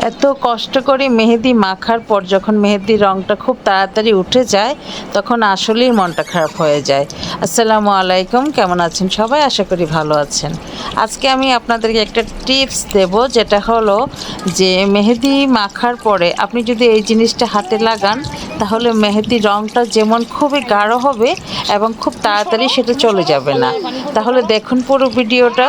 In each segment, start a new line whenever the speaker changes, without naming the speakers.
এত কষ্ট করে মেহেদি মাখার পর যখন মেহেদির রঙটা খুব তাড়াতাড়ি উঠে যায় তখন আসলেই মনটা খারাপ হয়ে যায়। আসসালামু আলাইকুম, কেমন আছেন সবাই? আশা করি ভালো আছেন। আজকে আমি আপনাদেরকে একটা টিপস দেব, যেটা হলো যে মেহেদি মাখার পরে আপনি যদি এই জিনিসটা হাতে লাগান তাহলে মেহেদির রঙটা যেমন খুবই গাঢ় হবে এবং খুব তাড়াতাড়ি সেটা চলে যাবে না। তাহলে দেখুন পুরো ভিডিওটা।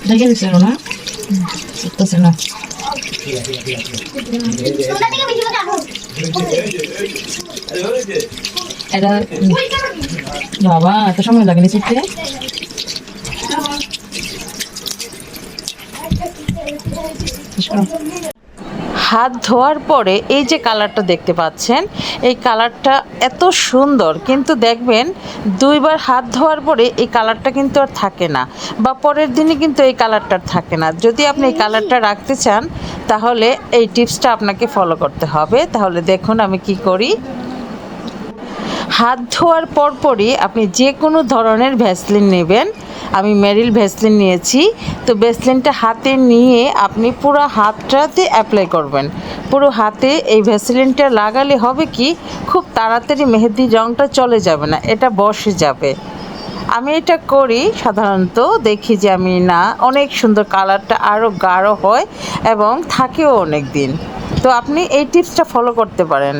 দেখে দিচ্ছিল না করতেছে না এটা বাবা এত সময় লাগেনি শিখতে।
হাত ধোয়ার পরে এই যে কালারটা দেখতে পাচ্ছেন, এই কালারটা এত সুন্দর, কিন্তু দেখবেন দুইবার হাত ধোয়ার পরে এই কালারটা কিন্তু আর থাকে না, বা পরের দিনে কিন্তু এই কালারটা থাকে না। যদি আপনি এই কালারটা রাখতে চান তাহলে এই টিপসটা আপনাকে ফলো করতে হবে। তাহলে দেখুন আমি কি করি। হাত ধোয়ার পরপরই আপনি যে কোনো ধরনের ভ্যাসলিন নেবেন। আমি মেরিল ভ্যাসলিন নিয়েছি। তো ভ্যাসলিনটা হাতে নিয়ে আপনি পুরো হাতটাতে অ্যাপ্লাই করবেন। পুরো হাতে এই ভ্যাসলিনটা লাগালে হবে কি, খুব তাড়াতাড়ি মেহেদির রঙটা চলে যাবে না, এটা বসে যাবে। আমি এটা করি সাধারণত, দেখি যে আমি না অনেক সুন্দর কালারটা আরও গাঢ় হয় এবং থাকেও অনেক দিন। তো আপনি এই টিপসটা ফলো করতে পারেন।